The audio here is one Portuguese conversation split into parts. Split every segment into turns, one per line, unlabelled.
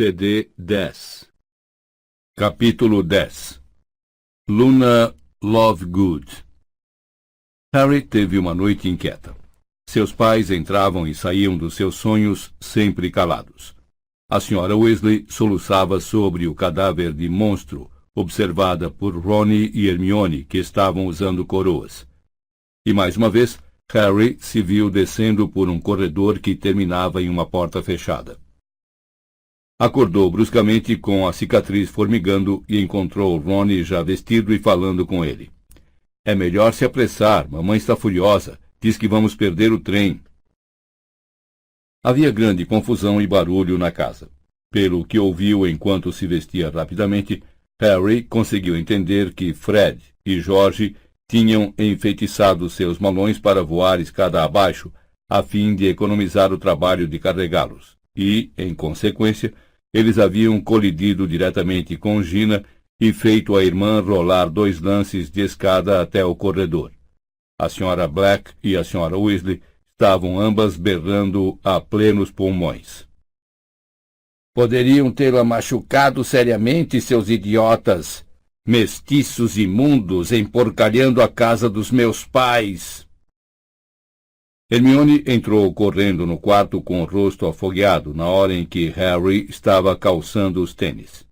CD 10. Capítulo 10. Luna Lovegood. Harry teve uma noite inquieta. Seus pais entravam e saíam dos seus sonhos sempre calados. A senhora Weasley soluçava sobre o cadáver de monstro, observada por Rony e Hermione, que estavam usando coroas. E mais uma vez, Harry se viu descendo por um corredor que terminava em uma porta fechada. Acordou bruscamente com a cicatriz formigando e encontrou Rony já vestido e falando com ele. É melhor se apressar, mamãe está furiosa, diz que vamos perder o trem. Havia grande confusão e barulho na casa. Pelo que ouviu enquanto se vestia rapidamente, Harry conseguiu entender que Fred e George tinham enfeitiçado seus malões para voar escada abaixo, a fim de economizar o trabalho de carregá-los, e, em consequência, eles haviam colidido diretamente com Gina e feito a irmã rolar 2 lances de escada até o corredor. A senhora Black e a senhora Weasley estavam ambas berrando a plenos pulmões. Poderiam tê-la machucado seriamente, seus idiotas, mestiços imundos, emporcalhando a casa dos meus pais. Hermione entrou correndo no quarto com o rosto afogueado na hora em que Harry estava calçando os tênis.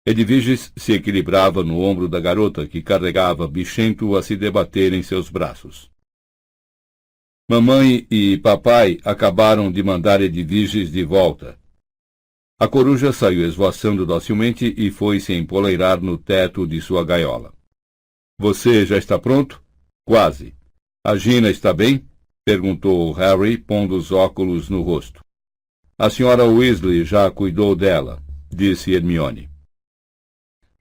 Edviges se equilibrava no ombro da garota, que carregava bichento a se debater em seus braços. Mamãe e papai acabaram de mandar Edviges de volta. A coruja saiu esvoaçando docilmente e foi se empoleirar no teto de sua gaiola. Você já está pronto? Quase. A Gina está bem? Perguntou Harry, pondo os óculos no rosto. A senhora Weasley já cuidou dela, disse Hermione.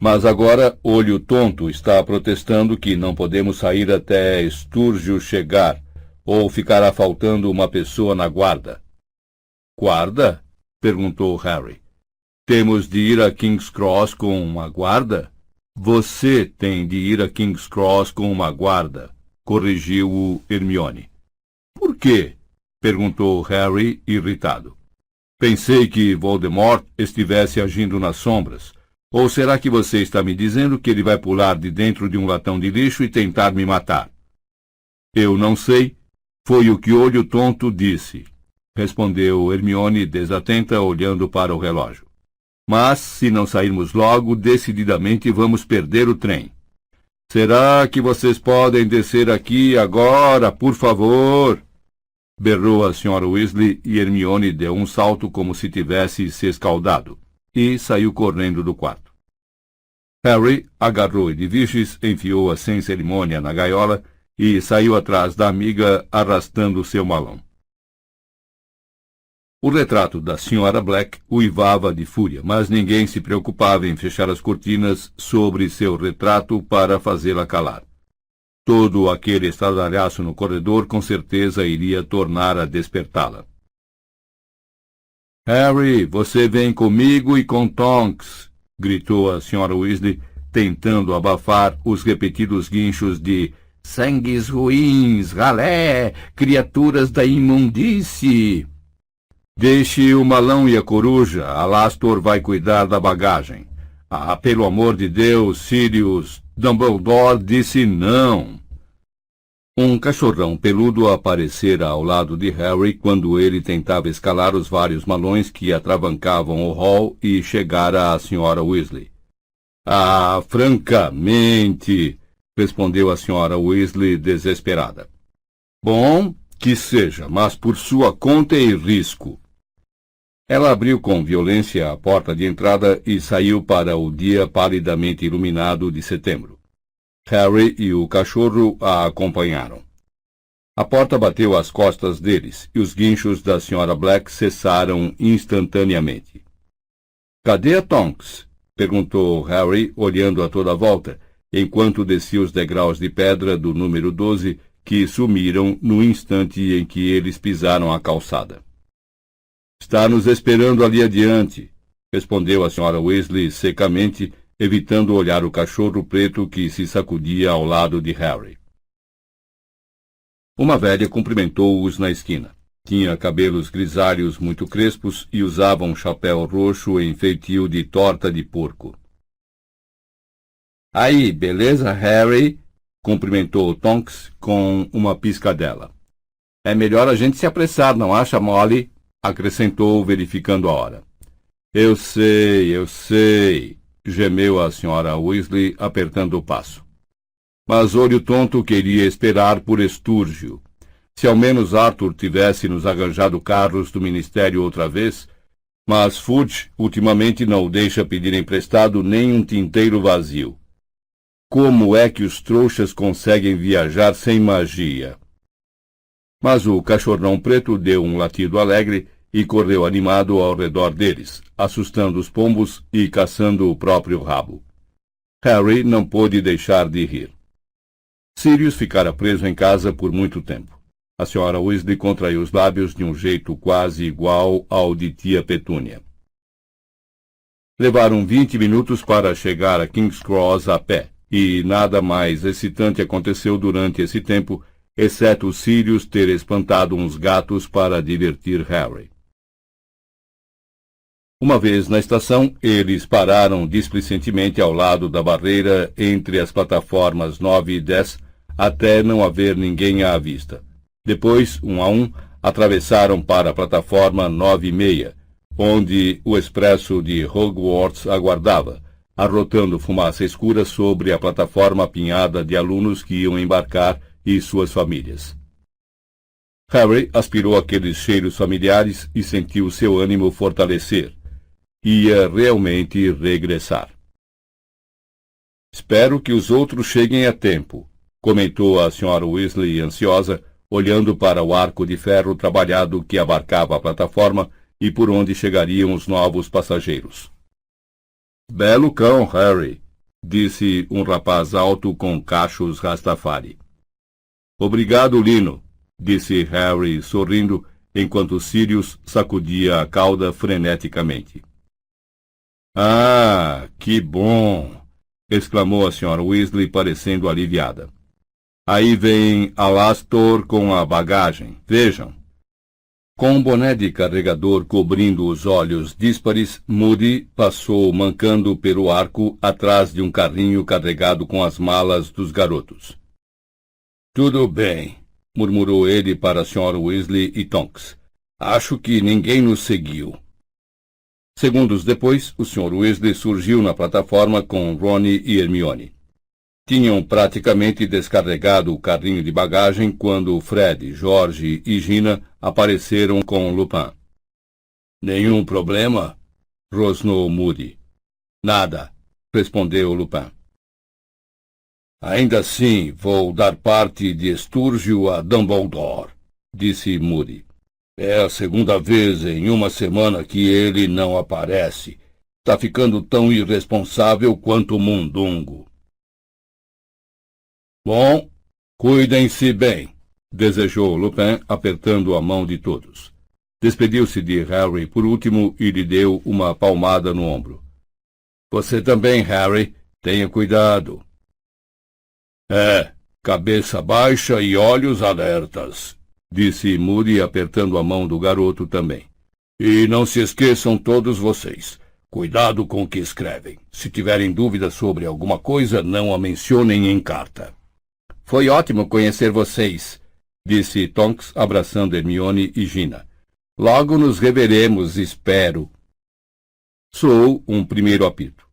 Mas agora Olho Tonto está protestando que não podemos sair até Estúrgio chegar, ou ficará faltando uma pessoa na guarda. Guarda? Perguntou Harry. Temos de ir a King's Cross com uma guarda? Você tem de ir a King's Cross com uma guarda, corrigiu-o Hermione. Por quê? Perguntou Harry, irritado. Pensei que Voldemort estivesse agindo nas sombras. Ou será que você está me dizendo que ele vai pular de dentro de um latão de lixo e tentar me matar? Eu não sei. Foi o que Olho Tonto disse, respondeu Hermione desatenta, olhando para o relógio. Mas, se não sairmos logo, decididamente vamos perder o trem. Será que vocês podem descer aqui agora, por favor? Berrou a senhora Weasley e Hermione deu um salto como se tivesse se escaldado, e saiu correndo do quarto. Harry agarrou Edviges, enfiou-a sem cerimônia na gaiola e saiu atrás da amiga arrastando seu malão. O retrato da senhora Black uivava de fúria, mas ninguém se preocupava em fechar as cortinas sobre seu retrato para fazê-la calar. Todo aquele estardalhaço no corredor com certeza iria tornar a despertá-la. Harry, você vem comigo e com Tonks, gritou a senhora Weasley, tentando abafar os repetidos guinchos de sangues ruins, ralé, criaturas da imundície. Deixe o malão e a coruja, Alastor vai cuidar da bagagem. Ah, pelo amor de Deus, Sirius, Dumbledore disse não. Um cachorrão peludo aparecera ao lado de Harry quando ele tentava escalar os vários malões que atravancavam o hall e chegara à senhora Weasley. Ah, francamente, respondeu a senhora Weasley desesperada. Bom, que seja, mas por sua conta e risco. Ela abriu com violência a porta de entrada e saiu para o dia palidamente iluminado de setembro. Harry e o cachorro a acompanharam. A porta bateu às costas deles e os guinchos da senhora Black cessaram instantaneamente. Cadê a Tonks? Perguntou Harry, olhando a toda a volta, enquanto descia os degraus de pedra do número 12, que sumiram no instante em que eles pisaram a calçada. Está nos esperando ali adiante, respondeu a senhora Weasley secamente, evitando olhar o cachorro preto que se sacudia ao lado de Harry. Uma velha cumprimentou-os na esquina. Tinha cabelos grisalhos muito crespos e usava um chapéu roxo em feitio de torta de porco. Aí, beleza, Harry? Cumprimentou Tonks com uma piscadela. É melhor a gente se apressar, não acha, Molly? Acrescentou, verificando a hora. Eu sei, gemeu a senhora Weasley, apertando o passo. Mas olho tonto queria esperar por Estúrgio. Se ao menos Arthur tivesse nos arranjado carros do ministério outra vez, mas Fudge ultimamente não o deixa pedir emprestado nem um tinteiro vazio. Como é que os trouxas conseguem viajar sem magia? Mas o cachorrão preto deu um latido alegre e correu animado ao redor deles, assustando os pombos e caçando o próprio rabo. Harry não pôde deixar de rir. Sirius ficara preso em casa por muito tempo. A senhora Weasley contraiu os lábios de um jeito quase igual ao de tia Petúnia. Levaram 20 minutos para chegar a King's Cross a pé, e nada mais excitante aconteceu durante esse tempo, exceto Sirius ter espantado uns gatos para divertir Harry. Uma vez na estação, eles pararam displicentemente ao lado da barreira entre as plataformas 9 e 10, até não haver ninguém à vista. Depois, um a um, atravessaram para a plataforma 9 e meia, onde o expresso de Hogwarts aguardava, arrotando fumaça escura sobre a plataforma apinhada de alunos que iam embarcar e suas famílias. Harry aspirou aqueles cheiros familiares e sentiu seu ânimo fortalecer. Ia realmente regressar. Espero que os outros cheguem a tempo, comentou a senhora Weasley ansiosa, olhando para o arco de ferro trabalhado que abarcava a plataforma e por onde chegariam os novos passageiros. Belo cão, Harry, disse um rapaz alto com cachos Rastafari. Obrigado, Lino, disse Harry sorrindo, enquanto Sirius sacudia a cauda freneticamente. Ah, que bom! Exclamou a senhora Weasley, parecendo aliviada. Aí vem Alastor com a bagagem, vejam. Com um boné de carregador cobrindo os olhos díspares, Moody passou mancando pelo arco atrás de um carrinho carregado com as malas dos garotos. Tudo bem, murmurou ele para a senhora Weasley e Tonks. Acho que ninguém nos seguiu. Segundos depois, o Sr. Weasley surgiu na plataforma com Rony e Hermione. Tinham praticamente descarregado o carrinho de bagagem quando Fred, George e Gina apareceram com Lupin. Nenhum problema? Rosnou Moody. Nada, respondeu Lupin. Ainda assim, vou dar parte de Estúrgio a Dumbledore, disse Moody. É a segunda vez em uma semana que ele não aparece. Tá ficando tão irresponsável quanto o Mundungo. Bom, cuidem-se bem, desejou Lupin, apertando a mão de todos. Despediu-se de Harry por último e lhe deu uma palmada no ombro. Você também, Harry. Tenha cuidado. Cabeça baixa e olhos alertas, disse Moody, apertando a mão do garoto também. E não se esqueçam todos vocês. Cuidado com o que escrevem. Se tiverem dúvidas sobre alguma coisa, não a mencionem em carta. Foi ótimo conhecer vocês, disse Tonks, abraçando Hermione e Gina. Logo nos reveremos, espero. Soou um primeiro apito.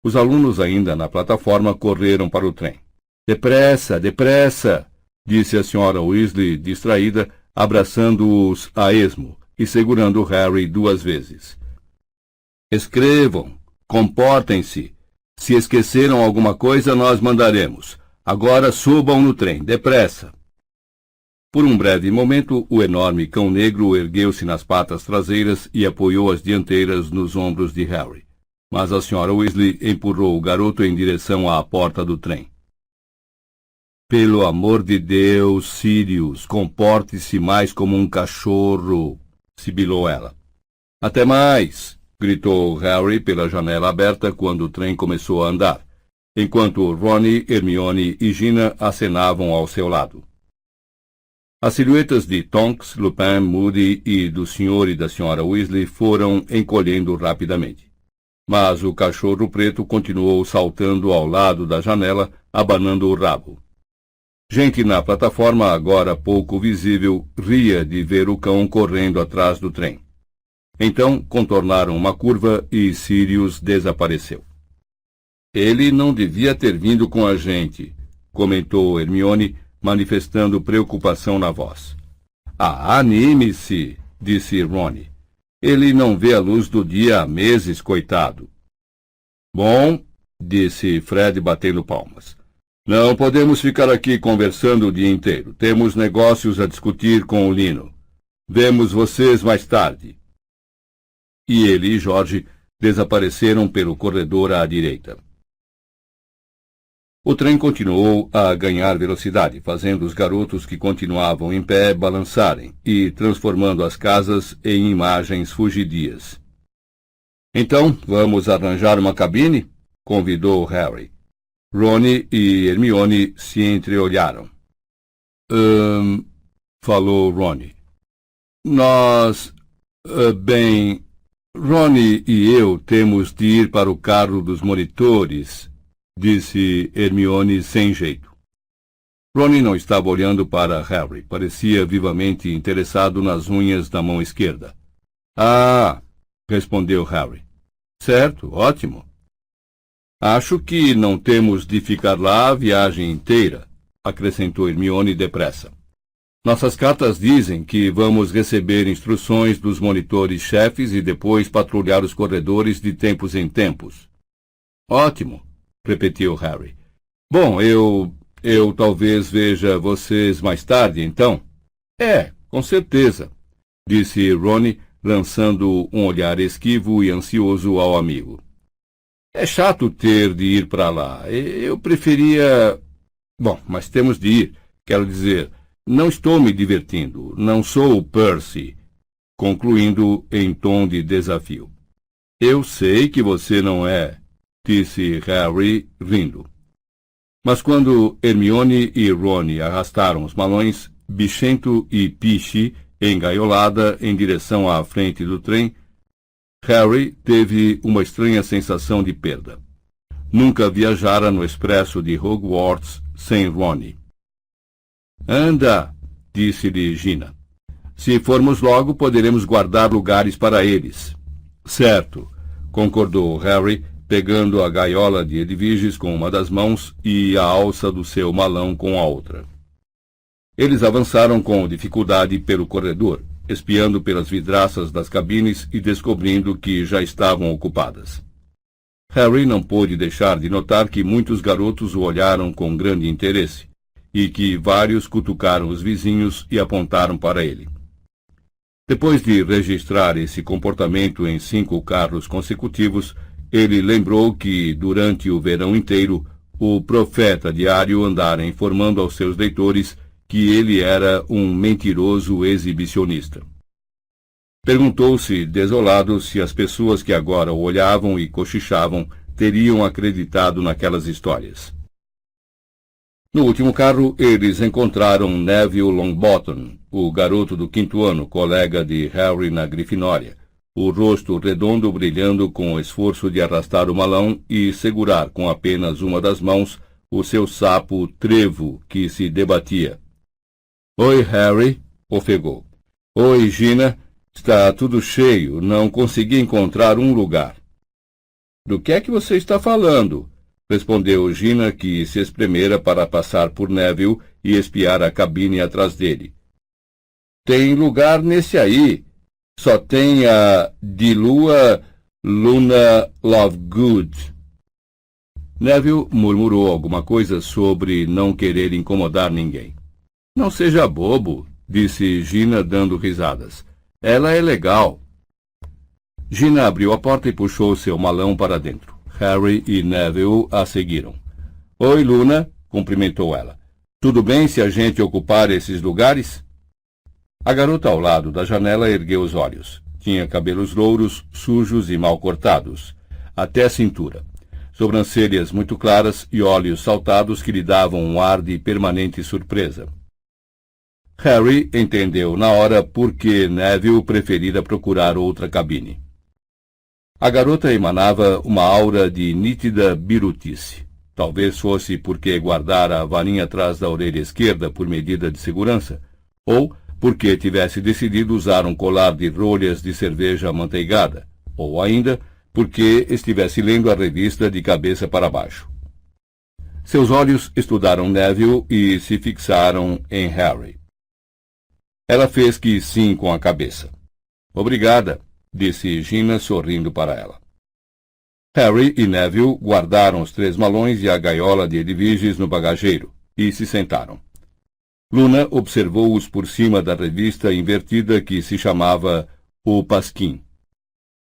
Os alunos ainda na plataforma correram para o trem. Depressa, depressa, disse a senhora Weasley, distraída, abraçando-os a esmo e segurando Harry 2 vezes. Escrevam, comportem-se. Se esqueceram alguma coisa, nós mandaremos. Agora subam no trem, depressa. Por um breve momento, o enorme cão negro ergueu-se nas patas traseiras e apoiou as dianteiras nos ombros de Harry. Mas a senhora Weasley empurrou o garoto em direção à porta do trem. Pelo amor de Deus, Sirius, comporte-se mais como um cachorro, sibilou ela. Até mais, gritou Harry pela janela aberta quando o trem começou a andar, enquanto Rony, Hermione e Gina acenavam ao seu lado. As silhuetas de Tonks, Lupin, Moody e do Sr. e da Sra. Weasley foram encolhendo rapidamente. Mas o cachorro preto continuou saltando ao lado da janela, abanando o rabo. Gente na plataforma, agora pouco visível, ria de ver o cão correndo atrás do trem. Então contornaram uma curva e Sirius desapareceu. Ele não devia ter vindo com a gente, comentou Hermione, manifestando preocupação na voz. Ah, anime-se, disse Rony. Ele não vê a luz do dia há meses, coitado. Bom, disse Fred batendo palmas. Não podemos ficar aqui conversando o dia inteiro. Temos negócios a discutir com o Lino. Vemos vocês mais tarde. E ele e Jorge desapareceram pelo corredor à direita. O trem continuou a ganhar velocidade, fazendo os garotos que continuavam em pé balançarem e transformando as casas em imagens fugidias. Então, vamos arranjar uma cabine? Convidou Harry. Rony e Hermione se entreolharam. Falou Rony. Nós... bem... Rony e eu temos de ir para o carro dos monitores, disse Hermione sem jeito. Rony não estava olhando para Harry. Parecia vivamente interessado nas unhas da mão esquerda. Ah, respondeu Harry. Certo, ótimo. Acho que não temos de ficar lá a viagem inteira, acrescentou Hermione depressa. Nossas cartas dizem que vamos receber instruções dos monitores-chefes e depois patrulhar os corredores de tempos em tempos. Ótimo, repetiu Harry. Bom, eu talvez veja vocês mais tarde, então? Com certeza, disse Rony, lançando um olhar esquivo e ansioso ao amigo. É chato ter de ir para lá. Eu preferia... Bom, mas temos de ir. Quero dizer, não estou me divertindo. Não sou o Percy. Concluindo em tom de desafio. Eu sei que você não é, disse Harry, rindo. Mas quando Hermione e Rony arrastaram os malões, Bichento e Piche, engaiolada em direção à frente do trem, Harry teve uma estranha sensação de perda. Nunca viajara no expresso de Hogwarts sem Rony. Anda, disse-lhe Gina. Se formos logo, poderemos guardar lugares para eles. Certo, concordou Harry, pegando a gaiola de Edviges com uma das mãos e a alça do seu malão com a outra. Eles avançaram com dificuldade pelo corredor, espiando pelas vidraças das cabines e descobrindo que já estavam ocupadas. Harry não pôde deixar de notar que muitos garotos o olharam com grande interesse, e que vários cutucaram os vizinhos e apontaram para ele. Depois de registrar esse comportamento em 5 carros consecutivos, ele lembrou que, durante o verão inteiro, o profeta diário andara informando aos seus leitores que ele era um mentiroso exibicionista. Perguntou-se, desolado, se as pessoas que agora o olhavam e cochichavam teriam acreditado naquelas histórias. No último carro, eles encontraram Neville Longbottom, o garoto do 5º ano, colega de Harry na Grifinória, o rosto redondo brilhando com o esforço de arrastar o malão e segurar com apenas uma das mãos o seu sapo trevo que se debatia. Oi, Harry, ofegou. Oi, Gina, está tudo cheio, não consegui encontrar um lugar. Do que é que você está falando? Respondeu Gina, que se espremera para passar por Neville e espiar a cabine atrás dele. Tem lugar nesse aí. Só tem a Dilua Luna Lovegood. Neville murmurou alguma coisa sobre não querer incomodar ninguém. Não seja bobo, disse Gina dando risadas. Ela é legal. Gina abriu a porta e puxou seu malão para dentro. Harry e Neville a seguiram. Oi, Luna, cumprimentou ela. Tudo bem se a gente ocupar esses lugares? A garota ao lado da janela ergueu os olhos. Tinha cabelos louros, sujos e mal cortados, até a cintura, sobrancelhas muito claras e olhos saltados que lhe davam um ar de permanente surpresa. Harry entendeu na hora por que Neville preferira procurar outra cabine. A garota emanava uma aura de nítida birutice. Talvez fosse porque guardara a varinha atrás da orelha esquerda por medida de segurança, ou porque tivesse decidido usar um colar de rolhas de cerveja amanteigada, ou ainda porque estivesse lendo a revista de cabeça para baixo. Seus olhos estudaram Neville e se fixaram em Harry. Ela fez que sim com a cabeça. Obrigada, disse Gina sorrindo para ela. Harry e Neville guardaram os 3 malões e a gaiola de Edviges no bagageiro e se sentaram. Luna observou-os por cima da revista invertida que se chamava O Pasquim.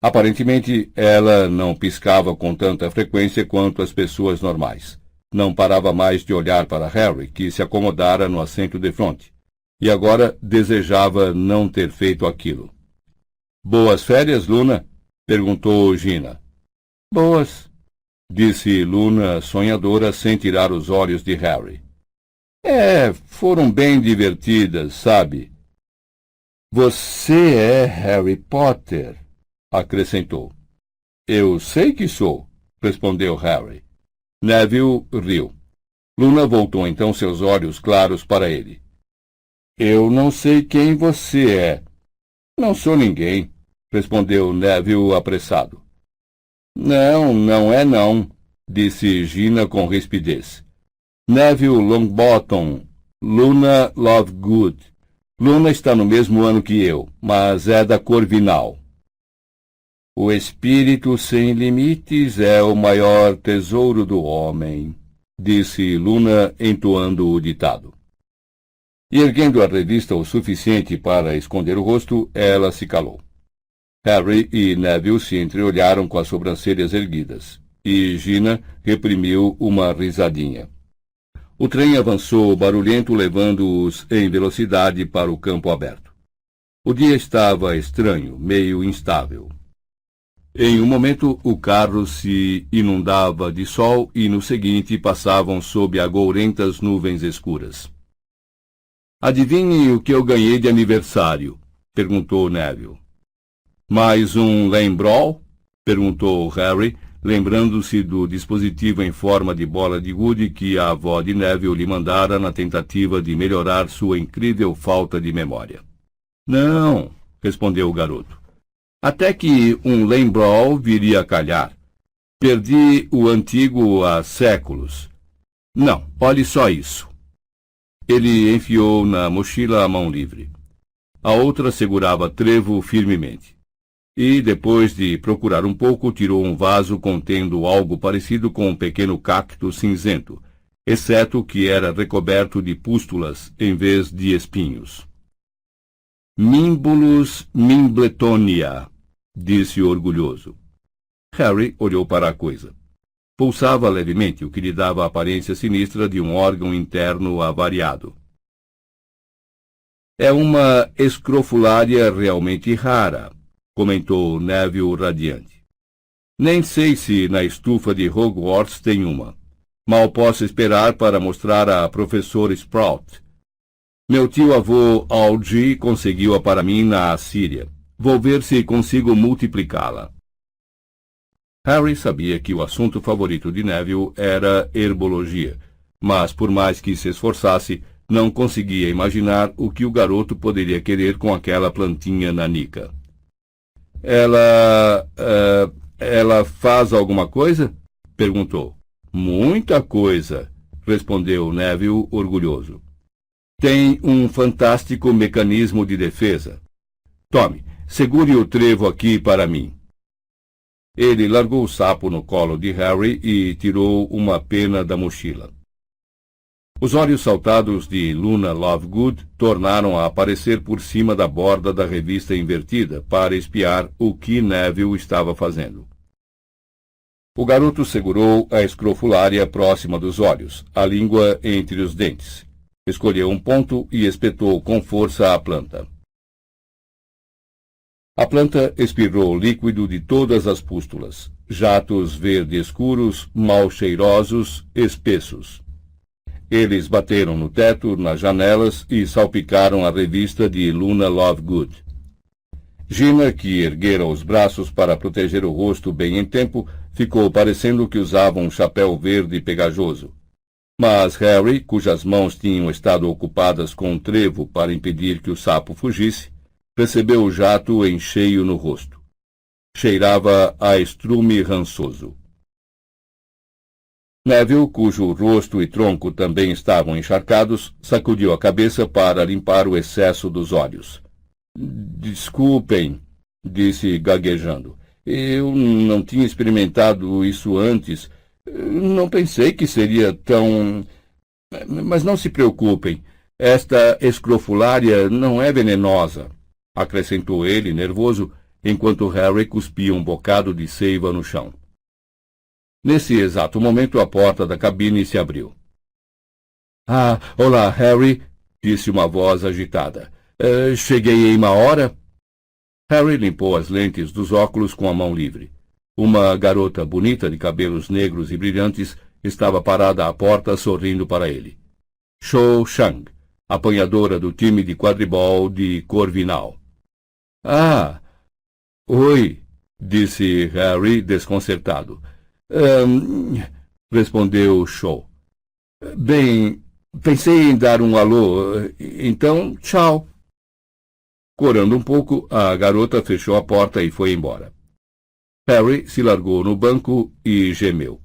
Aparentemente, ela não piscava com tanta frequência quanto as pessoas normais. Não parava mais de olhar para Harry, que se acomodara no assento defronte, e agora desejava não ter feito aquilo. Boas férias, Luna? Perguntou Gina. Boas, disse Luna, sonhadora, sem tirar os olhos de Harry. Foram bem divertidas, sabe? Você é Harry Potter, acrescentou. Eu sei que sou, respondeu Harry. Neville riu. Luna voltou então seus olhos claros para ele. Eu não sei quem você é. Não sou ninguém, respondeu Neville apressado. Não é não, disse Gina com rispidez. Neville Longbottom, Luna Lovegood. Luna está no mesmo ano que eu, mas é da Corvinal. O espírito sem limites é o maior tesouro do homem, disse Luna, entoando o ditado. E erguendo a revista o suficiente para esconder o rosto, ela se calou. Harry e Neville se entreolharam com as sobrancelhas erguidas, e Gina reprimiu uma risadinha. O trem avançou barulhento, levando-os em velocidade para o campo aberto. O dia estava estranho, meio instável. Em um momento, o carro se inundava de sol e, no seguinte, passavam sob agourentas nuvens escuras. Adivinhe o que eu ganhei de aniversário? Perguntou Neville. Mais um Lembrol? Perguntou Harry, lembrando-se do dispositivo em forma de bola de gude que a avó de Neville lhe mandara na tentativa de melhorar sua incrível falta de memória. Não, respondeu o garoto. Até que um Lembrol viria a calhar. Perdi o antigo há séculos. Não, olhe só isso. Ele enfiou na mochila a mão livre. A outra segurava trevo firmemente. E, depois de procurar um pouco, tirou um vaso contendo algo parecido com um pequeno cacto cinzento, exceto que era recoberto de pústulas em vez de espinhos. Mimbulus Mimbletonia, disse orgulhoso. Harry olhou para a coisa. Pulsava levemente, o que lhe dava a aparência sinistra de um órgão interno avariado. É uma escrofulária realmente rara, comentou Neville radiante. Nem sei se na estufa de Hogwarts tem uma. Mal posso esperar para mostrar à professora Sprout. Meu tio-avô Algy conseguiu-a para mim na Assíria. Vou ver se consigo multiplicá-la. Harry sabia que o assunto favorito de Neville era herbologia, mas por mais que se esforçasse, não conseguia imaginar o que o garoto poderia querer com aquela plantinha nanica. Ela faz alguma coisa? Perguntou. Muita coisa, respondeu Neville orgulhoso. Tem um fantástico mecanismo de defesa. Tome, segure o trevo aqui para mim. Ele largou o sapo no colo de Harry e tirou uma pena da mochila. Os olhos saltados de Luna Lovegood tornaram a aparecer por cima da borda da revista invertida para espiar o que Neville estava fazendo. O garoto segurou a escrofulária próxima dos olhos, a língua entre os dentes. Escolheu um ponto e espetou com força a planta. A planta expirou líquido de todas as pústulas, jatos verde escuros, mal cheirosos, espessos. Eles bateram no teto, nas janelas e salpicaram a revista de Luna Lovegood. Gina, que erguera os braços para proteger o rosto bem em tempo, ficou parecendo que usava um chapéu verde pegajoso. Mas Harry, cujas mãos tinham estado ocupadas com um trevo para impedir que o sapo fugisse, percebeu o jato em cheio no rosto. Cheirava a estrume rançoso. Neville, cujo rosto e tronco também estavam encharcados, sacudiu a cabeça para limpar o excesso dos olhos. Desculpem, disse gaguejando. Eu não tinha experimentado isso antes. Não pensei que seria tão... Mas não se preocupem. Esta escrofulária não é venenosa, acrescentou ele, nervoso, enquanto Harry cuspia um bocado de seiva no chão. Nesse exato momento, a porta da cabine se abriu. Ah, olá, Harry, disse uma voz agitada. Cheguei em uma hora? Harry limpou as lentes dos óculos com a mão livre. Uma garota bonita de cabelos negros e brilhantes estava parada à porta sorrindo para ele. Cho Chang, apanhadora do time de quadribol de Corvinal. Ah, oi, disse Harry, desconcertado. Respondeu Cho. Bem, pensei em dar um alô, então tchau. Corando um pouco, a garota fechou a porta e foi embora. Harry se largou no banco e gemeu.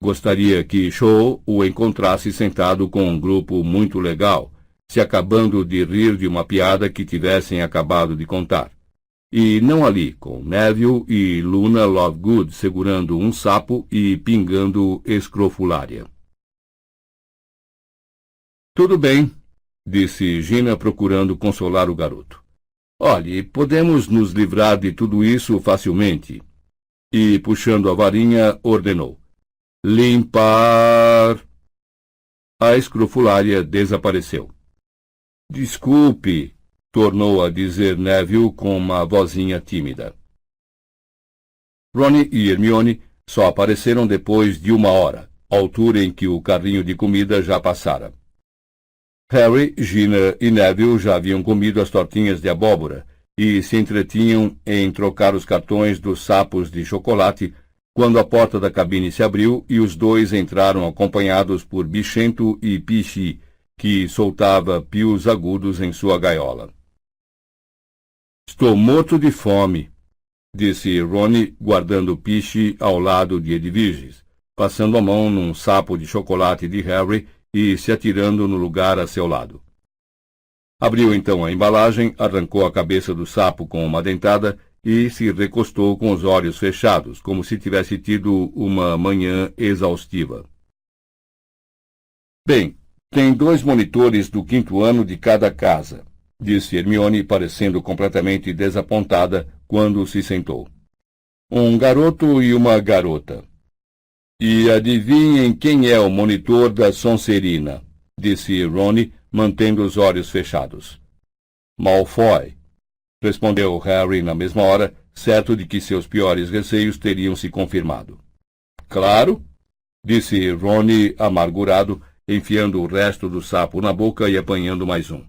Gostaria que Cho o encontrasse sentado com um grupo muito legal, se acabando de rir de uma piada que tivessem acabado de contar. E não ali, com Neville e Luna Lovegood segurando um sapo e pingando escrofulária. Tudo bem, disse Gina, procurando consolar o garoto. Olhe, podemos nos livrar de tudo isso facilmente. E, puxando a varinha, ordenou. Limpar. A escrofulária desapareceu. Desculpe, tornou a dizer Neville com uma vozinha tímida. Ron e Hermione só apareceram depois de 1 hora, altura em que o carrinho de comida já passara. Harry, Gina e Neville já haviam comido as tortinhas de abóbora e se entretinham em trocar os cartões dos sapos de chocolate quando a porta da cabine se abriu e os dois entraram acompanhados por Bichento e Pichi, que soltava pios agudos em sua gaiola. Estou morto de fome, disse Ron, guardando Pichi ao lado de Edviges, passando a mão num sapo de chocolate de Harry e se atirando no lugar a seu lado. Abriu então a embalagem, arrancou a cabeça do sapo com uma dentada e se recostou com os olhos fechados, como se tivesse tido uma manhã exaustiva. Bem, tem 2 monitores do 5º ano de cada casa, disse Hermione, parecendo completamente desapontada quando se sentou. Um garoto e uma garota. E adivinhem quem é o monitor da Sonserina, disse Ron, mantendo os olhos fechados. Malfoy, respondeu Harry na mesma hora, certo de que seus piores receios teriam se confirmado. Claro, disse Ron amargurado, enfiando o resto do sapo na boca e apanhando mais um.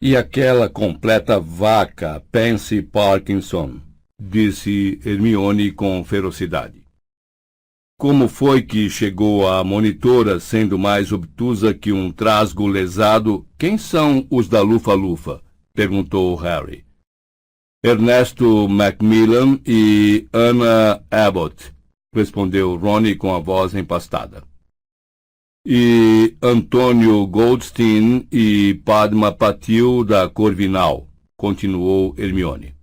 E aquela completa vaca, Pansy Parkinson, disse Hermione com ferocidade. Como foi que chegou a monitora sendo mais obtusa que um trasgo lesado? Quem são os da Lufa-Lufa? Perguntou Harry. Ernesto Macmillan e Anna Abbott, respondeu Ron com a voz empastada. E Antônio Goldstein e Padma Patil da Corvinal, continuou Hermione.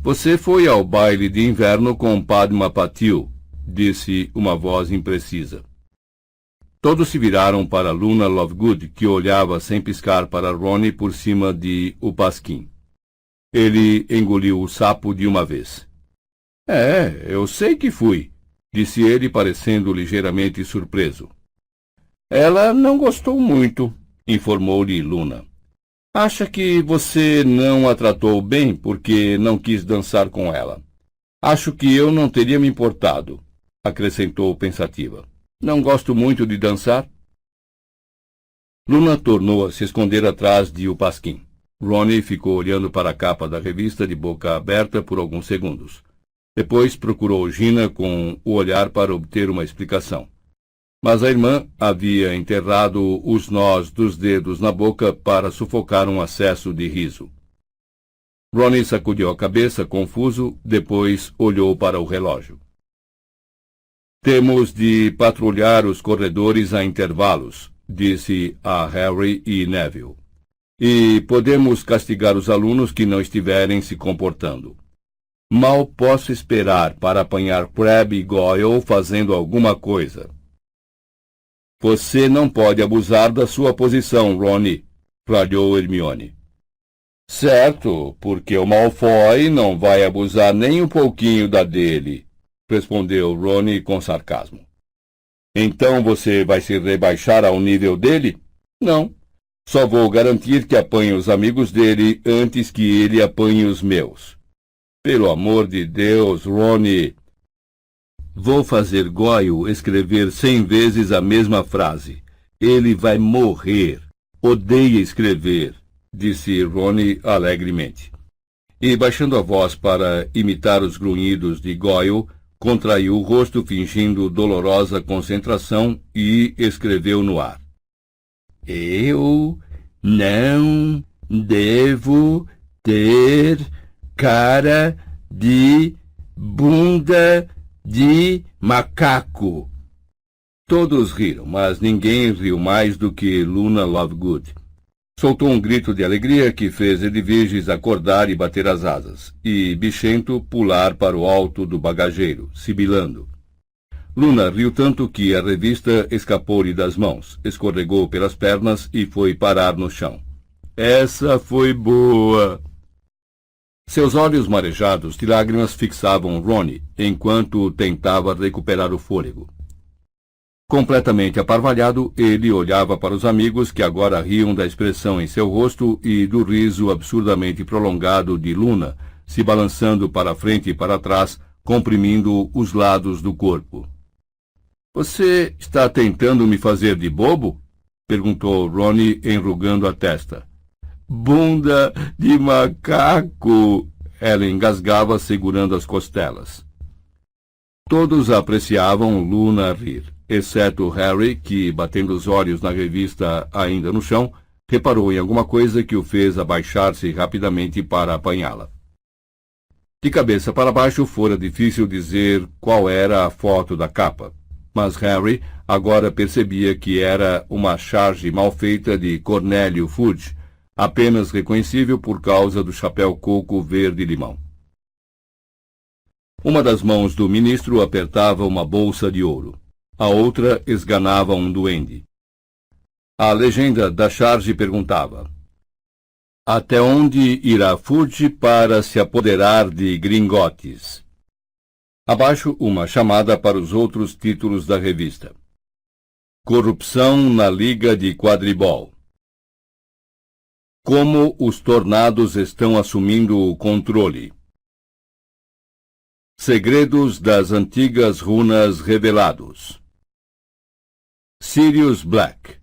Você foi ao baile de inverno com Padma Patil, disse uma voz imprecisa. Todos se viraram para Luna Lovegood, que olhava sem piscar para Ron por cima de o pasquim. Ele engoliu o sapo de uma vez. Eu sei que fui, disse ele, parecendo ligeiramente surpreso. Ela não gostou muito, informou-lhe Luna. Acha que você não a tratou bem porque não quis dançar com ela. Acho que eu não teria me importado, acrescentou pensativa. Não gosto muito de dançar. Luna tornou a se esconder atrás de O Pasquim. Ronnie ficou olhando para a capa da revista de boca aberta por alguns segundos. Depois procurou Gina com o olhar para obter uma explicação. Mas a irmã havia enterrado os nós dos dedos na boca para sufocar um acesso de riso. Ronnie sacudiu a cabeça, confuso, depois olhou para o relógio. Temos de patrulhar os corredores a intervalos, disse a Harry e Neville. E podemos castigar os alunos que não estiverem se comportando. Mal posso esperar para apanhar Crabbe e Goyle fazendo alguma coisa. Você não pode abusar da sua posição, Ronnie, ralhou Hermione. Certo, porque o Malfoy não vai abusar nem um pouquinho da dele, respondeu Ronnie com sarcasmo. Então você vai se rebaixar ao nível dele? Não. Só vou garantir que apanhe os amigos dele antes que ele apanhe os meus. Pelo amor de Deus, Ronnie! Vou fazer Goyle escrever 100 vezes a mesma frase. Ele vai morrer. Odeia escrever, disse Ronnie alegremente. E, baixando a voz para imitar os grunhidos de Goyle, contraiu o rosto fingindo dolorosa concentração e escreveu no ar. Eu não devo ter cara de bunda de macaco. Todos riram, mas ninguém riu mais do que Luna Lovegood. Soltou um grito de alegria que fez Edviges acordar e bater as asas, e Bichento pular para o alto do bagageiro, sibilando. Luna riu tanto que a revista escapou-lhe das mãos, escorregou pelas pernas e foi parar no chão. Essa foi boa! Seus olhos marejados de lágrimas fixavam Ronnie, enquanto tentava recuperar o fôlego. Completamente aparvalhado, ele olhava para os amigos que agora riam da expressão em seu rosto e do riso absurdamente prolongado de Luna, se balançando para frente e para trás, comprimindo os lados do corpo. — Você está tentando me fazer de bobo? Perguntou Ronnie, enrugando a testa. — Bunda de macaco! Ela engasgava, segurando as costelas. Todos apreciavam Luna rir, exceto Harry, que, batendo os olhos na revista ainda no chão, reparou em alguma coisa que o fez abaixar-se rapidamente para apanhá-la. De cabeça para baixo fora difícil dizer qual era a foto da capa, mas Harry agora percebia que era uma charge mal feita de Cornélio Fudge, apenas reconhecível por causa do chapéu coco verde-limão. Uma das mãos do ministro apertava uma bolsa de ouro. A outra esganava um duende. A legenda da charge perguntava: até onde irá Fudge para se apoderar de Gringotes? Abaixo, uma chamada para os outros títulos da revista. Corrupção na Liga de Quadribol. Como os tornados estão assumindo o controle. Segredos das antigas runas revelados. Sirius Black.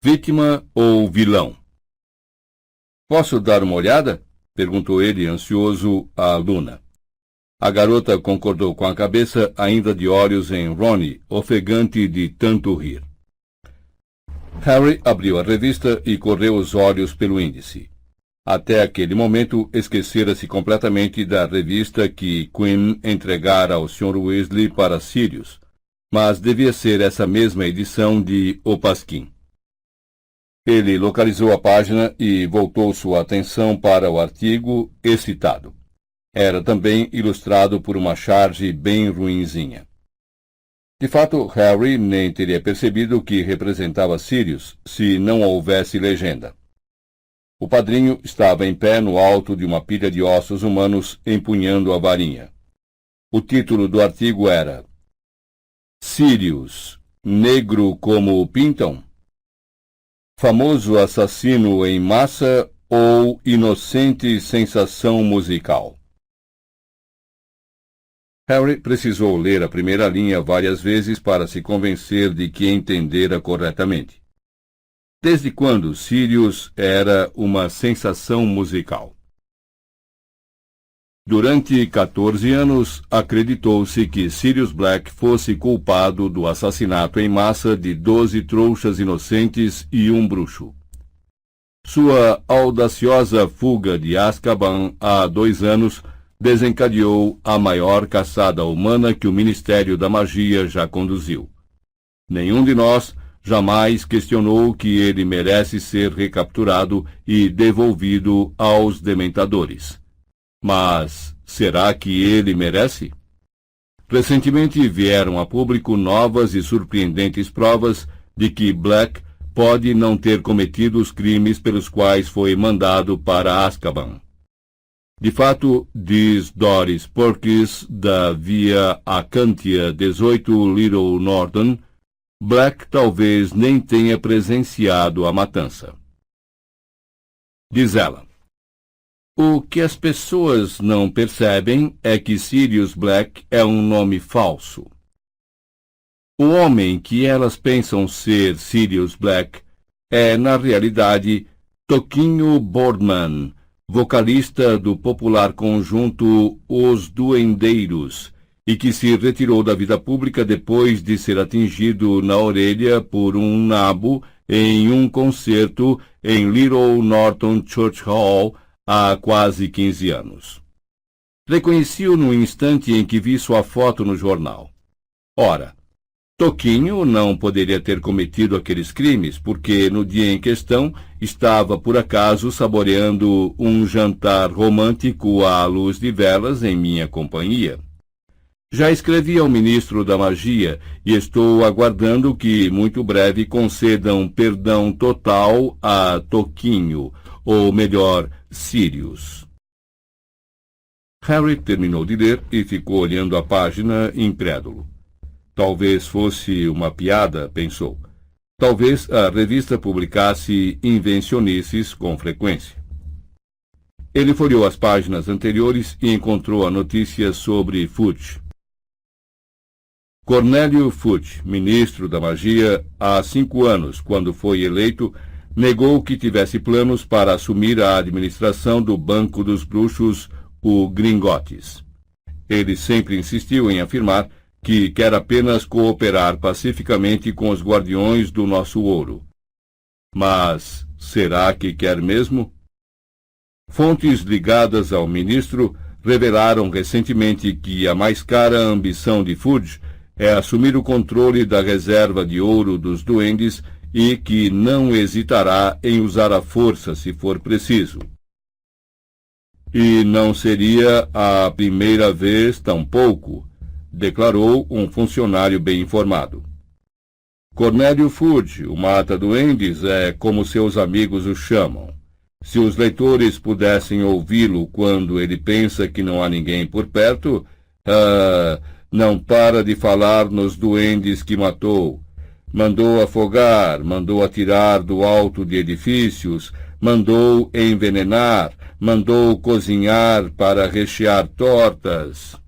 Vítima ou vilão? Posso dar uma olhada? Perguntou ele, ansioso, a Luna. A garota concordou com a cabeça, ainda de olhos em Ronnie, ofegante de tanto rir. Harry abriu a revista e correu os olhos pelo índice. Até aquele momento, esquecera-se completamente da revista que Quinn entregara ao Sr. Weasley para Sirius, mas devia ser essa mesma edição de O Pasquim. Ele localizou a página e voltou sua atenção para o artigo, excitado. Era também ilustrado por uma charge bem ruinzinha. De fato, Harry nem teria percebido que representava Sirius se não houvesse legenda. O padrinho estava em pé no alto de uma pilha de ossos humanos, empunhando a varinha. O título do artigo era Sirius, negro como o pintam? Famoso assassino em massa ou inocente sensação musical? Harry precisou ler a primeira linha várias vezes para se convencer de que entendera corretamente. Desde quando Sirius era uma sensação musical? Durante 14 anos, acreditou-se que Sirius Black fosse culpado do assassinato em massa de 12 trouxas inocentes e um bruxo. Sua audaciosa fuga de Azkaban há 2 anos desencadeou a maior caçada humana que o Ministério da Magia já conduziu. Nenhum de nós jamais questionou que ele merece ser recapturado e devolvido aos dementadores. Mas será que ele merece? Recentemente vieram a público novas e surpreendentes provas de que Black pode não ter cometido os crimes pelos quais foi mandado para Azkaban. De fato, diz Doris Perkins, da Via Acantia 18 Little Norton, Black talvez nem tenha presenciado a matança. Diz ela: o que as pessoas não percebem é que Sirius Black é um nome falso. O homem que elas pensam ser Sirius Black é, na realidade, Toquinho Boardman, vocalista do popular conjunto Os Duendeiros, e que se retirou da vida pública depois de ser atingido na orelha por um nabo em um concerto em Little Norton Church Hall há quase 15 anos. Reconheci-o no instante em que vi sua foto no jornal. Ora, Toquinho não poderia ter cometido aqueles crimes, porque no dia em questão estava, por acaso, saboreando um jantar romântico à luz de velas em minha companhia. Já escrevi ao ministro da Magia e estou aguardando que, muito breve, concedam perdão total a Toquinho, ou melhor, Sirius. Harry terminou de ler e ficou olhando a página incrédulo. Talvez fosse uma piada, pensou. Talvez a revista publicasse invencionices com frequência. Ele folheou as páginas anteriores e encontrou a notícia sobre Fudge. Cornélio Fudge, ministro da Magia, há 5 anos, quando foi eleito, negou que tivesse planos para assumir a administração do Banco dos Bruxos, o Gringotts. Ele sempre insistiu em afirmar que quer apenas cooperar pacificamente com os guardiões do nosso ouro. Mas será que quer mesmo? Fontes ligadas ao ministro revelaram recentemente que a mais cara ambição de Fudge é assumir o controle da reserva de ouro dos duendes e que não hesitará em usar a força se for preciso. E não seria a primeira vez tampouco, declarou um funcionário bem informado. Cornélio Fudge, o mata-duendes, é como seus amigos o chamam. Se os leitores pudessem ouvi-lo quando ele pensa que não há ninguém por perto, não para de falar nos duendes que matou. Mandou afogar, mandou atirar do alto de edifícios, mandou envenenar, mandou cozinhar para rechear tortas.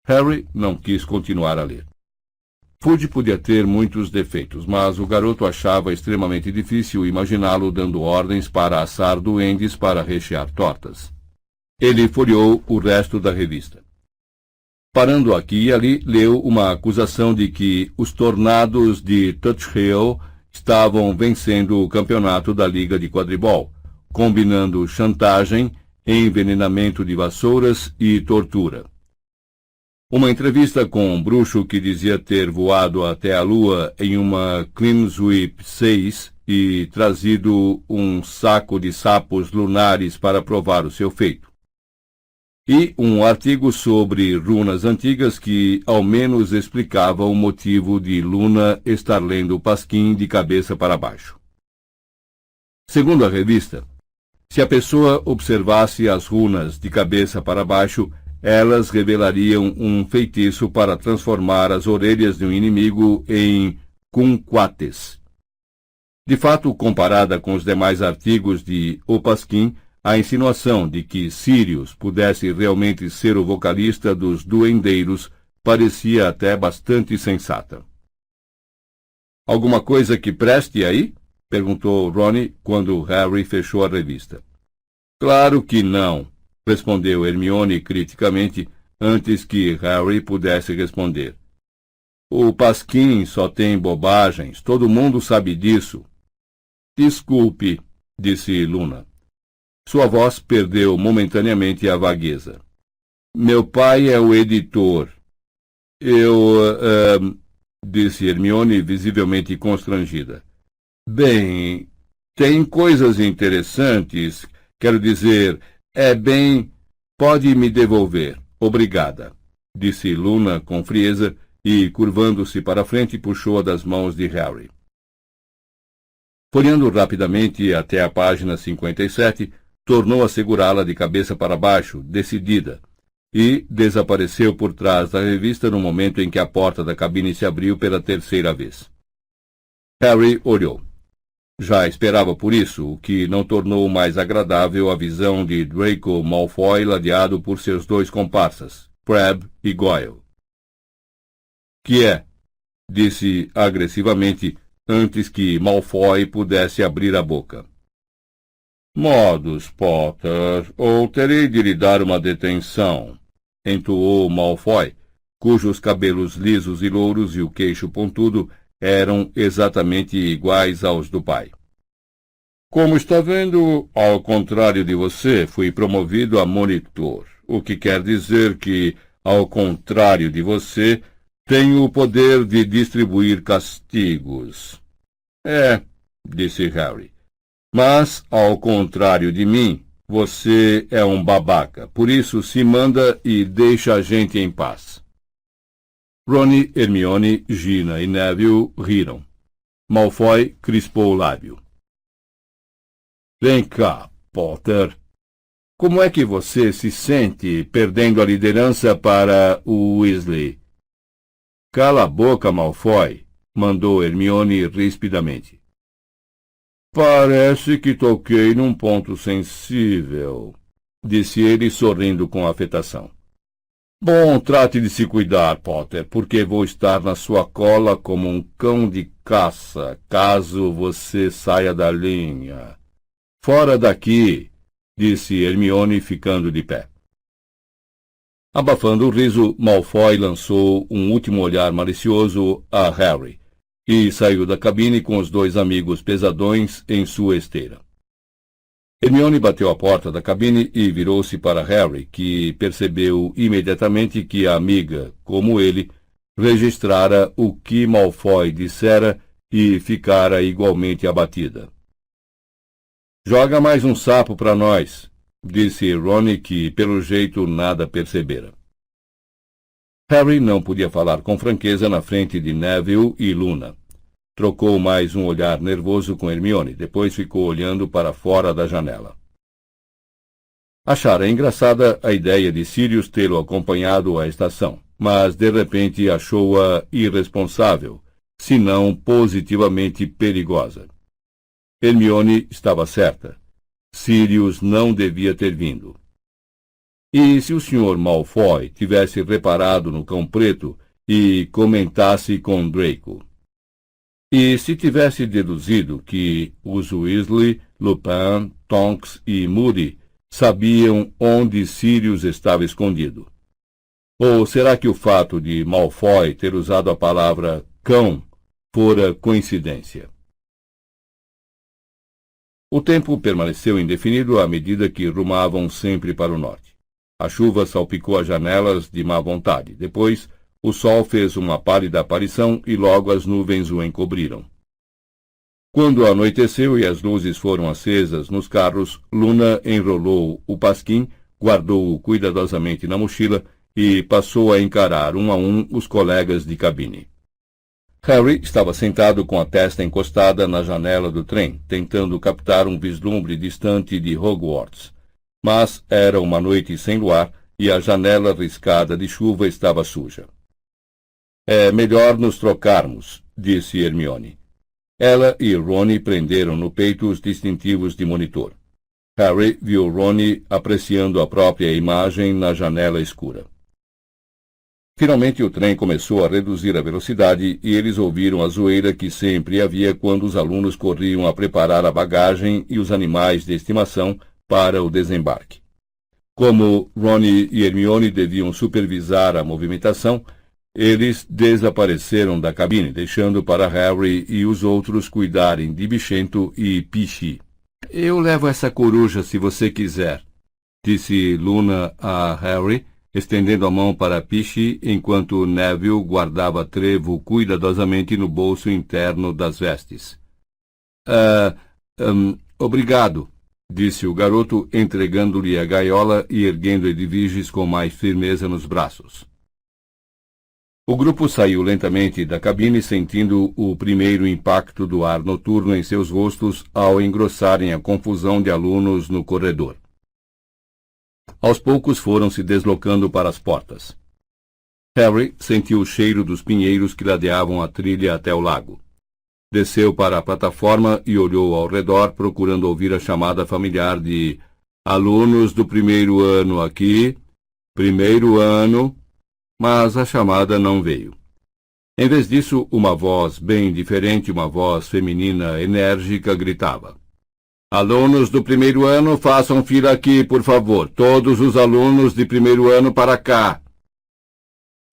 Harry não quis continuar a ler. Fudge podia ter muitos defeitos, mas o garoto achava extremamente difícil imaginá-lo dando ordens para assar duendes para rechear tortas. Ele folheou o resto da revista. Parando aqui e ali, leu uma acusação de que os Tornados de Touch Hill estavam vencendo o campeonato da Liga de Quadribol, combinando chantagem, envenenamento de vassouras e tortura. Uma entrevista com um bruxo que dizia ter voado até a Lua em uma Clean Sweep 6 e trazido um saco de sapos lunares para provar o seu feito. E um artigo sobre runas antigas que ao menos explicava o motivo de Luna estar lendo o Pasquim de cabeça para baixo. Segundo a revista, se a pessoa observasse as runas de cabeça para baixo, elas revelariam um feitiço para transformar as orelhas de um inimigo em kumquates. De fato, comparada com os demais artigos de O Pasquim, a insinuação de que Sirius pudesse realmente ser o vocalista dos Duendeiros parecia até bastante sensata. Alguma coisa que preste aí? perguntou Ron quando Harry fechou a revista. Claro que não, respondeu Hermione criticamente antes que Harry pudesse responder. O Pasquim só tem bobagens, todo mundo sabe disso. Desculpe, disse Luna. Sua voz perdeu momentaneamente a vagueza. Meu pai é o editor. Disse Hermione, visivelmente constrangida. Bem, tem coisas interessantes. Quero dizer, pode me devolver. Obrigada, disse Luna com frieza e, curvando-se para a frente, puxou-a das mãos de Harry. Folheando rapidamente até a página 57, tornou a segurá-la de cabeça para baixo, decidida, e desapareceu por trás da revista no momento em que a porta da cabine se abriu pela terceira vez. Harry olhou. Já esperava por isso, o que não tornou mais agradável a visão de Draco Malfoy ladeado por seus dois comparsas, Crabbe e Goyle. Que é? Disse agressivamente, antes que Malfoy pudesse abrir a boca. Modos, Potter, ou terei de lhe dar uma detenção, entoou Malfoy, cujos cabelos lisos e louros e o queixo pontudo eram exatamente iguais aos do pai. Como está vendo, ao contrário de você, fui promovido a monitor, o que quer dizer que, ao contrário de você, tenho o poder de distribuir castigos. Disse Harry. Mas, ao contrário de mim, você é um babaca, por isso se manda e deixa a gente em paz. Ron, Hermione, Gina e Neville riram. Malfoy crispou o lábio. Vem cá, Potter. Como é que você se sente perdendo a liderança para o Weasley? Cala a boca, Malfoy, mandou Hermione rispidamente. Parece que toquei num ponto sensível, disse ele sorrindo com afetação. Bom, trate de se cuidar, Potter, porque vou estar na sua cola como um cão de caça, caso você saia da linha. Fora daqui, disse Hermione, ficando de pé. Abafando o riso, Malfoy lançou um último olhar malicioso a Harry e saiu da cabine com os dois amigos pesadões em sua esteira. Hermione bateu a porta da cabine e virou-se para Harry, que percebeu imediatamente que a amiga, como ele, registrara o que Malfoy dissera e ficara igualmente abatida. Joga mais um sapo para nós, disse Ron, que pelo jeito nada percebera. Harry não podia falar com franqueza na frente de Neville e Luna. Trocou mais um olhar nervoso com Hermione, depois ficou olhando para fora da janela. Achara engraçada a ideia de Sirius tê-lo acompanhado à estação, mas de repente achou-a irresponsável, se não positivamente perigosa. Hermione estava certa. Sirius não devia ter vindo. E se o Sr. Malfoy tivesse reparado no cão preto e comentasse com Draco? E se tivesse deduzido que os Weasley, Lupin, Tonks e Moody sabiam onde Sirius estava escondido? Ou será que o fato de Malfoy ter usado a palavra cão fora coincidência? O tempo permaneceu indefinido à medida que rumavam sempre para o norte. A chuva salpicou as janelas de má vontade. Depois, o sol fez uma pálida aparição e logo as nuvens o encobriram. Quando anoiteceu e as luzes foram acesas nos carros, Luna enrolou o pasquim, guardou-o cuidadosamente na mochila e passou a encarar um a um os colegas de cabine. Harry estava sentado com a testa encostada na janela do trem, tentando captar um vislumbre distante de Hogwarts. Mas era uma noite sem luar e a janela riscada de chuva estava suja. É melhor nos trocarmos, disse Hermione. Ela e Ron prenderam no peito os distintivos de monitor. Harry viu Ron apreciando a própria imagem na janela escura. Finalmente o trem começou a reduzir a velocidade e eles ouviram a zoeira que sempre havia quando os alunos corriam a preparar a bagagem e os animais de estimação para o desembarque. Como Ron e Hermione deviam supervisar a movimentação, eles desapareceram da cabine, deixando para Harry e os outros cuidarem de Bichento e Pichi. "Eu levo essa coruja se você quiser", disse Luna a Harry, estendendo a mão para Pichi, enquanto Neville guardava Trevo cuidadosamente no bolso interno das vestes. Obrigado", disse o garoto, entregando-lhe a gaiola e erguendo Edviges com mais firmeza nos braços. O grupo saiu lentamente da cabine, sentindo o primeiro impacto do ar noturno em seus rostos ao engrossarem a confusão de alunos no corredor. Aos poucos foram se deslocando para as portas. Harry sentiu o cheiro dos pinheiros que ladeavam a trilha até o lago. Desceu para a plataforma e olhou ao redor, procurando ouvir a chamada familiar de "Alunos do primeiro ano aqui, primeiro ano", mas a chamada não veio. Em vez disso, uma voz bem diferente, uma voz feminina enérgica, gritava: "Alunos do primeiro ano, façam fila aqui, por favor. Todos os alunos de primeiro ano para cá."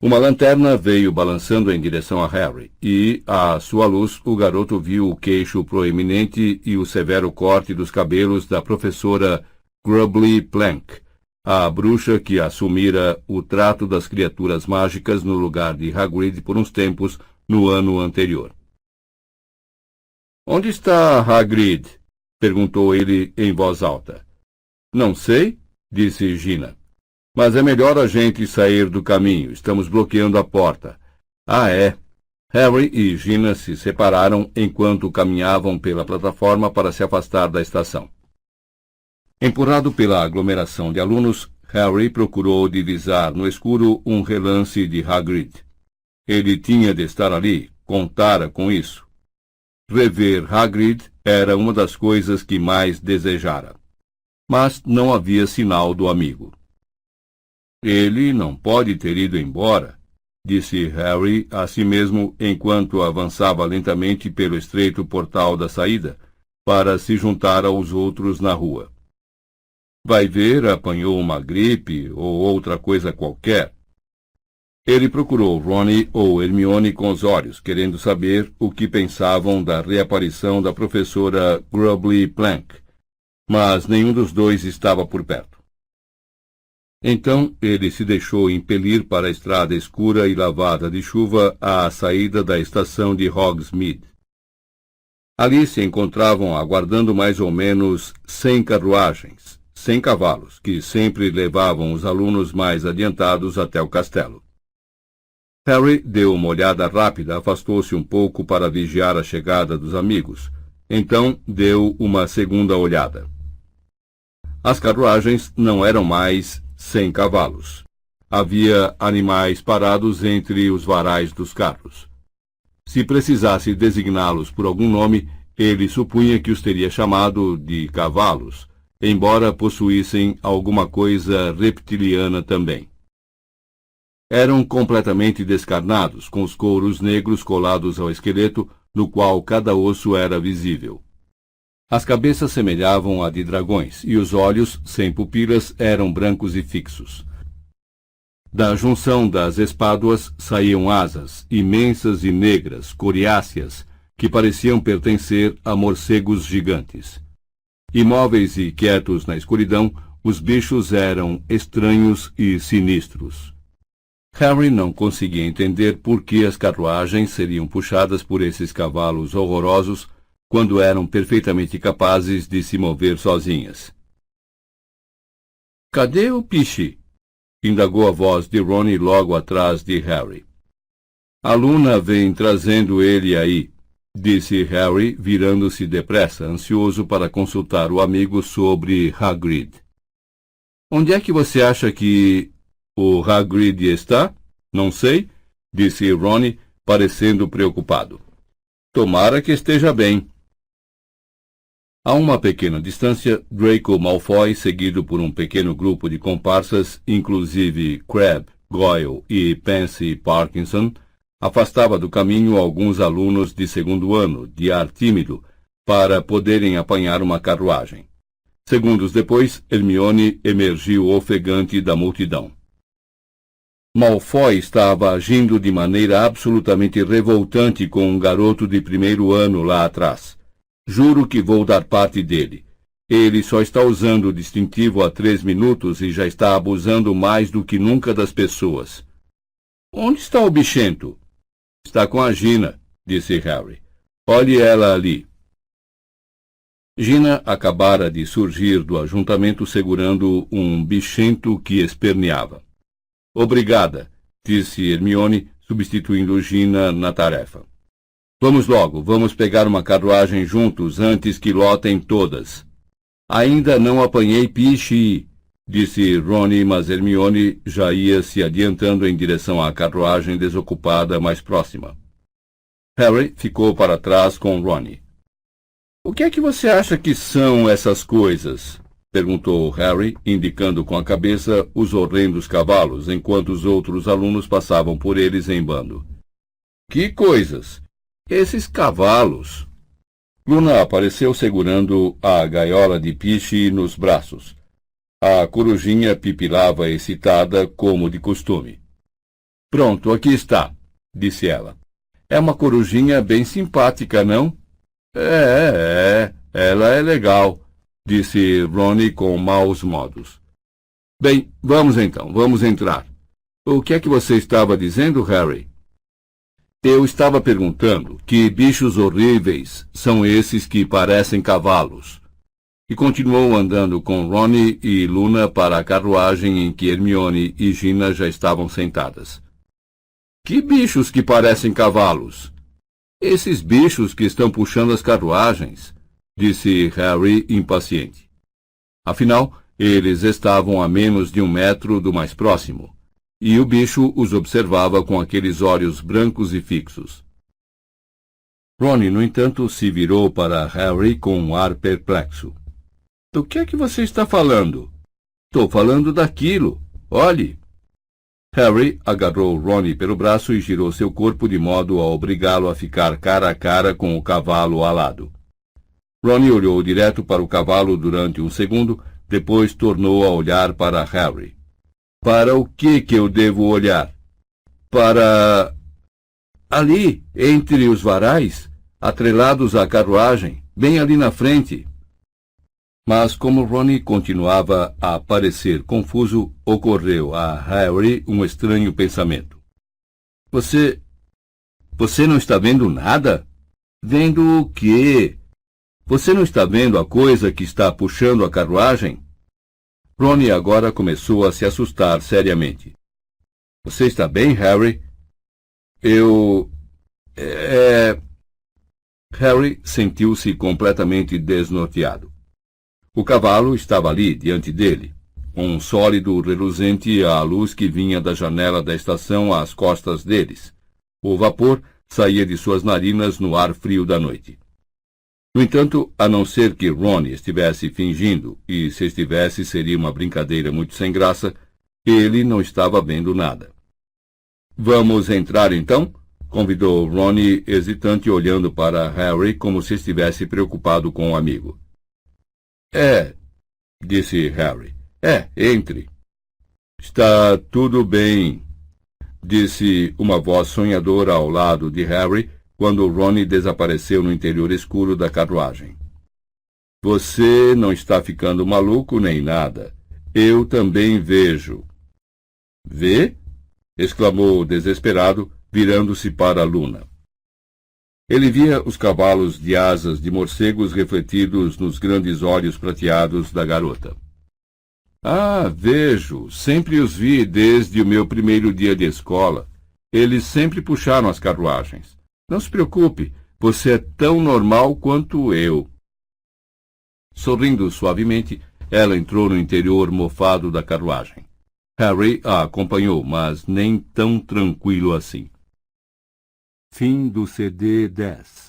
Uma lanterna veio balançando em direção a Harry, e, à sua luz, o garoto viu o queixo proeminente e o severo corte dos cabelos da professora Grubbly Plank, a bruxa que assumira o trato das criaturas mágicas no lugar de Hagrid por uns tempos no ano anterior. "Onde está Hagrid?" perguntou ele em voz alta. "Não sei", disse Gina. "Mas é melhor a gente sair do caminho. Estamos bloqueando a porta." "Ah, é?" Harry e Gina se separaram enquanto caminhavam pela plataforma para se afastar da estação. Empurrado pela aglomeração de alunos, Harry procurou divisar no escuro um relance de Hagrid. Ele tinha de estar ali, contara com isso. Rever Hagrid era uma das coisas que mais desejara. Mas não havia sinal do amigo. "Ele não pode ter ido embora", disse Harry a si mesmo enquanto avançava lentamente pelo estreito portal da saída, para se juntar aos outros na rua. "Vai ver, apanhou uma gripe ou outra coisa qualquer." Ele procurou Ron ou Hermione com os olhos, querendo saber o que pensavam da reaparição da professora Grubbly Plank, mas nenhum dos dois estava por perto. Então ele se deixou impelir para a estrada escura e lavada de chuva à saída da estação de Hogsmeade. Ali se encontravam aguardando mais ou menos 100 carruagens, 100 cavalos, que sempre levavam os alunos mais adiantados até o castelo. Harry deu uma olhada rápida, afastou-se um pouco para vigiar a chegada dos amigos. Então deu uma segunda olhada. As carruagens não eram mais 100 cavalos. Havia animais parados entre os varais dos carros. Se precisasse designá-los por algum nome, ele supunha que os teria chamado de cavalos, embora possuíssem alguma coisa reptiliana também. Eram completamente descarnados, com os couros negros colados ao esqueleto, no qual cada osso era visível. As cabeças semelhavam a de dragões, e os olhos, sem pupilas, eram brancos e fixos. Da junção das espáduas saíam asas, imensas e negras, coriáceas, que pareciam pertencer a morcegos gigantes. Imóveis e quietos na escuridão, os bichos eram estranhos e sinistros. Harry não conseguia entender por que as carruagens seriam puxadas por esses cavalos horrorosos quando eram perfeitamente capazes de se mover sozinhas. "Cadê o Pichi?" indagou a voz de Ron logo atrás de Harry. "A Luna vem trazendo ele aí", disse Harry, virando-se depressa, ansioso para consultar o amigo sobre Hagrid. "Onde é que você acha que o Hagrid está?" "Não sei", disse Ron, parecendo preocupado. "Tomara que esteja bem." A uma pequena distância, Draco Malfoy, seguido por um pequeno grupo de comparsas, inclusive Crabbe, Goyle e Pansy Parkinson, afastava do caminho alguns alunos de segundo ano, de ar tímido, para poderem apanhar uma carruagem. Segundos depois, Hermione emergiu ofegante da multidão. Malfoy estava agindo de maneira absolutamente revoltante com um garoto de primeiro ano lá atrás. Juro que vou dar parte dele. Ele só está usando o distintivo há 3 minutos e já está abusando mais do que nunca das pessoas. Onde está o bichento? Está com a Gina, disse Harry. Olhe ela ali. Gina acabara de surgir do ajuntamento segurando um bichento que esperneava. Obrigada, disse Hermione, substituindo Gina na tarefa. Vamos logo, vamos pegar uma carruagem juntos antes que lotem todas. Ainda não apanhei Piche, disse Rony, mas Hermione já ia se adiantando em direção à carruagem desocupada mais próxima. Harry ficou para trás com Rony. O que é que você acha que são essas coisas? Perguntou Harry, indicando com a cabeça os horrendos cavalos, enquanto os outros alunos passavam por eles em bando. Que coisas? Esses cavalos. Luna apareceu segurando a gaiola de Piche nos braços. A corujinha pipilava excitada, como de costume. Pronto, aqui está, disse ela. É uma corujinha bem simpática, não? Ela é legal, disse Rony com maus modos. Bem, vamos então, vamos entrar. O que é que você estava dizendo, Harry? Eu estava perguntando que bichos horríveis são esses que parecem cavalos. E continuou andando com Rony e Luna para a carruagem em que Hermione e Gina já estavam sentadas. Que bichos que parecem cavalos? Esses bichos que estão puxando as carruagens, disse Harry impaciente. Afinal, eles estavam a menos de 1 metro do mais próximo, e o bicho os observava com aqueles olhos brancos e fixos. Rony, no entanto, se virou para Harry com um ar perplexo. Do que é que você está falando? Estou falando daquilo. Olhe! Harry agarrou Rony pelo braço e girou seu corpo de modo a obrigá-lo a ficar cara a cara com o cavalo alado. Rony olhou direto para o cavalo durante um segundo, depois tornou a olhar para Harry. Para o que eu devo olhar? Para... ali, entre os varais, atrelados à carruagem, bem ali na frente. Mas como Rony continuava a parecer confuso, ocorreu a Harry um estranho pensamento. Você não está vendo nada? Vendo o quê? Você não está vendo a coisa que está puxando a carruagem? Rony agora começou a se assustar seriamente. Você está bem, Harry? Harry sentiu-se completamente desnorteado. O cavalo estava ali, diante dele, um sólido reluzente à luz que vinha da janela da estação às costas deles. O vapor saía de suas narinas no ar frio da noite. No entanto, a não ser que Rony estivesse fingindo, e se estivesse seria uma brincadeira muito sem graça, ele não estava vendo nada. Vamos entrar então? Convidou Rony, hesitante, olhando para Harry como se estivesse preocupado com o amigo. Disse Harry. Entre. Está tudo bem, disse uma voz sonhadora ao lado de Harry, quando Rony desapareceu no interior escuro da carruagem. Você não está ficando maluco nem nada. Eu também vejo. Vê? Exclamou desesperado, virando-se para Luna. Ele via os cavalos de asas de morcegos refletidos nos grandes olhos prateados da garota. Vejo. Sempre os vi desde o meu primeiro dia de escola. Eles sempre puxaram as carruagens. Não se preocupe, você é tão normal quanto eu. Sorrindo suavemente, ela entrou no interior mofado da carruagem. Harry a acompanhou, mas nem tão tranquilo assim. Fim do CD 10.